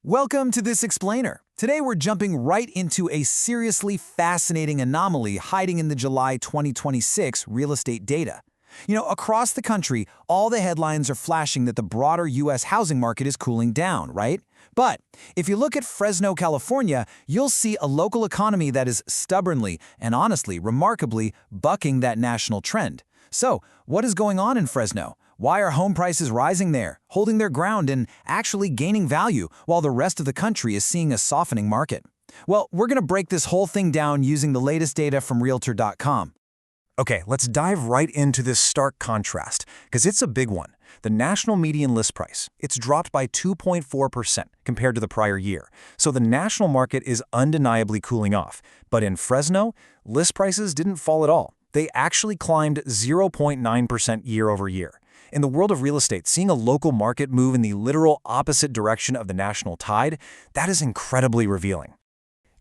Welcome to This Explainer. Today we're jumping right into a seriously fascinating anomaly hiding in the July 2026 real estate data. Across the country, all the headlines are flashing that the broader U.S. housing market is cooling down, right? But if you look at Fresno, California, you'll see a local economy that is stubbornly and honestly, remarkably, bucking that national trend. So, what is going on in Fresno? Why are home prices rising there, holding their ground and actually gaining value, while the rest of the country is seeing a softening market? Well, we're going to break this whole thing down using the latest data from Realtor.com. Okay, let's dive right into this stark contrast, because it's a big one. The national median list price, it's dropped by 2.4% compared to the prior year. So the national market is undeniably cooling off. But in Fresno, list prices didn't fall at all. They actually climbed 0.9% year over year. In the world of real estate, seeing a local market move in the literal opposite direction of the national tide, that is incredibly revealing.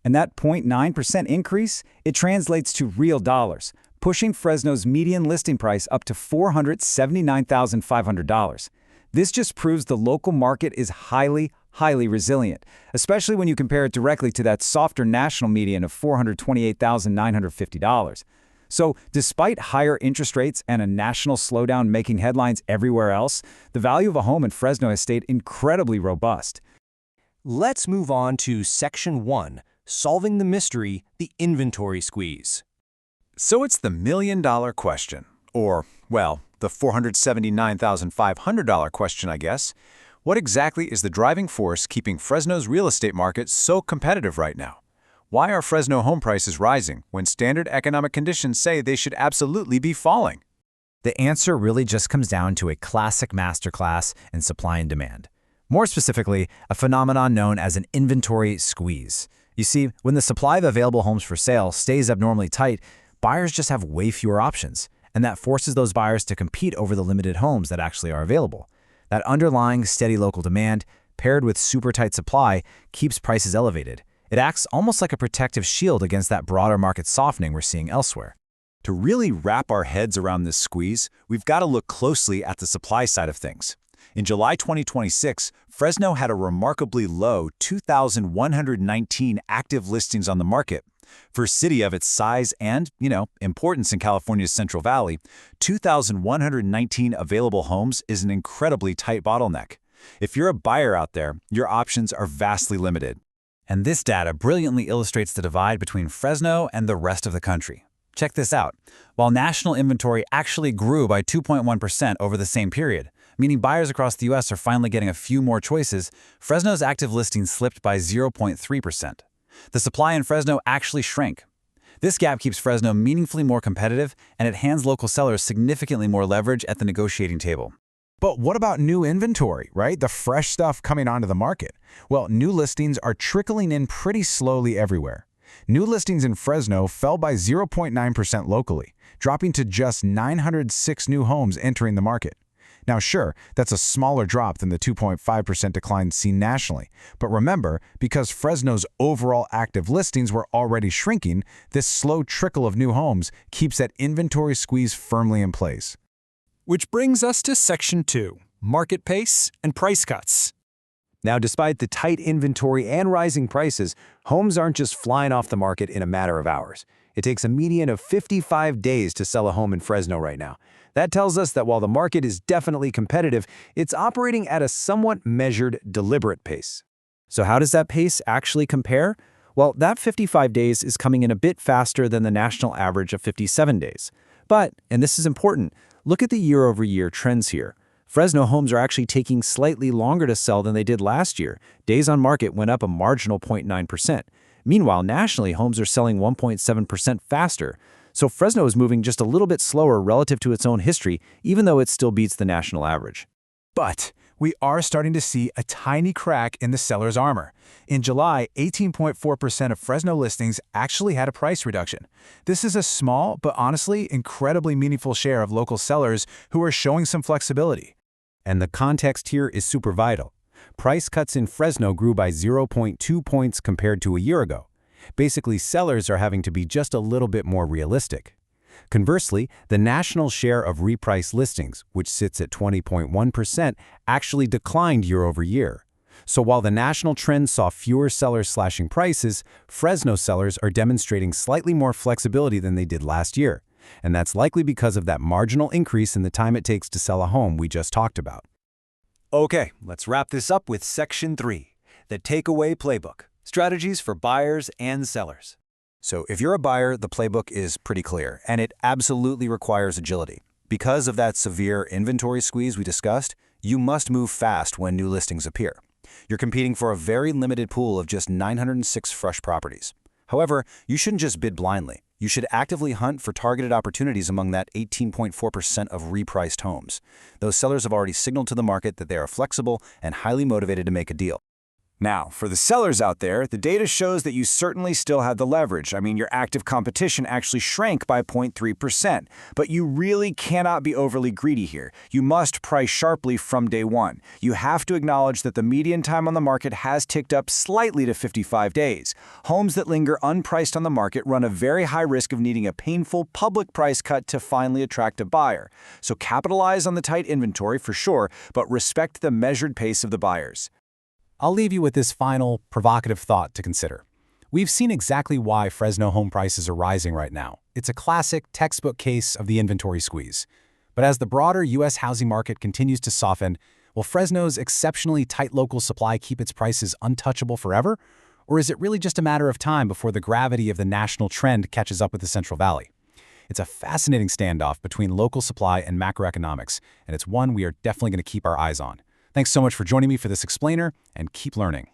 And that 0.9% increase, it translates to real dollars, pushing Fresno's median listing price up to $479,500. This just proves the local market is highly resilient, especially when you compare it directly to that softer national median of $428,950. So, despite higher interest rates and a national slowdown making headlines everywhere else, the value of a home in Fresno has stayed incredibly robust. Let's move on to Section 1, Solving the Mystery, the Inventory Squeeze. So it's the million-dollar question, or, well, the $479,500 question, I guess. What exactly is the driving force keeping Fresno's real estate market so competitive right now? Why are Fresno home prices rising when standard economic conditions say they should absolutely be falling? The answer really just comes down to a classic masterclass in supply and demand. More specifically, a phenomenon known as an inventory squeeze. You see, when the supply of available homes for sale stays abnormally tight, buyers just have way fewer options, and that forces those buyers to compete over the limited homes that actually are available. That underlying steady local demand, paired with super tight supply, keeps prices elevated. It acts almost like a protective shield against that broader market softening we're seeing elsewhere. To really wrap our heads around this squeeze, we've got to look closely at the supply side of things. In July 2026, Fresno had a remarkably low 2,119 active listings on the market. For a city of its size and, importance in California's Central Valley, 2,119 available homes is an incredibly tight bottleneck. If you're a buyer out there, your options are vastly limited. And this data brilliantly illustrates the divide between Fresno and the rest of the country. Check this out. While national inventory actually grew by 2.1% over the same period, meaning buyers across the U.S. are finally getting a few more choices, Fresno's active listings slipped by 0.3%. The supply in Fresno actually shrank. This gap keeps Fresno meaningfully more competitive, and it hands local sellers significantly more leverage at the negotiating table. But what about new inventory, right? The fresh stuff coming onto the market. Well, new listings are trickling in pretty slowly everywhere. New listings in Fresno fell by 0.9% locally, dropping to just 906 new homes entering the market. Now sure, that's a smaller drop than the 2.5% decline seen nationally. But remember, because Fresno's overall active listings were already shrinking, this slow trickle of new homes keeps that inventory squeeze firmly in place. Which brings us to Section 2, Market Pace and Price Cuts. Now, despite the tight inventory and rising prices, homes aren't just flying off the market in a matter of hours. It takes a median of 55 days to sell a home in Fresno right now. That tells us that while the market is definitely competitive, it's operating at a somewhat measured, deliberate pace. So how does that pace actually compare? Well, that 55 days is coming in a bit faster than the national average of 57 days. But, and this is important, look at the year-over-year trends here. Fresno homes are actually taking slightly longer to sell than they did last year. Days on market went up a marginal 0.9%. Meanwhile, nationally, homes are selling 1.7% faster. So Fresno is moving just a little bit slower relative to its own history, even though it still beats the national average. But we are starting to see a tiny crack in the seller's armor. In July, 18.4% of Fresno listings actually had a price reduction. This is a small, but honestly incredibly meaningful share of local sellers who are showing some flexibility. And the context here is super vital. Price cuts in Fresno grew by 0.2 points compared to a year ago. Basically, sellers are having to be just a little bit more realistic. Conversely, the national share of repriced listings, which sits at 20.1%, actually declined year over year. So while the national trend saw fewer sellers slashing prices, Fresno sellers are demonstrating slightly more flexibility than they did last year. And that's likely because of that marginal increase in the time it takes to sell a home we just talked about. Okay, let's wrap this up with Section 3, the Takeaway Playbook, strategies for buyers and sellers. So if you're a buyer, the playbook is pretty clear, and it absolutely requires agility. Because of that severe inventory squeeze we discussed, you must move fast when new listings appear. You're competing for a very limited pool of just 906 fresh properties. However, you shouldn't just bid blindly. You should actively hunt for targeted opportunities among that 18.4% of repriced homes. Those sellers have already signaled to the market that they are flexible and highly motivated to make a deal. Now, for the sellers out there, the data shows that you certainly still have the leverage. I mean, your active competition actually shrank by 0.3%. But you really cannot be overly greedy here. You must price sharply from day one. You have to acknowledge that the median time on the market has ticked up slightly to 55 days. Homes that linger unpriced on the market run a very high risk of needing a painful public price cut to finally attract a buyer. So capitalize on the tight inventory for sure, but respect the measured pace of the buyers. I'll leave you with this final, provocative thought to consider. We've seen exactly why Fresno home prices are rising right now. It's a classic, textbook case of the inventory squeeze. But as the broader U.S. housing market continues to soften, will Fresno's exceptionally tight local supply keep its prices untouchable forever? Or is it really just a matter of time before the gravity of the national trend catches up with the Central Valley? It's a fascinating standoff between local supply and macroeconomics, and it's one we are definitely going to keep our eyes on. Thanks so much for joining me for this explainer, and keep learning.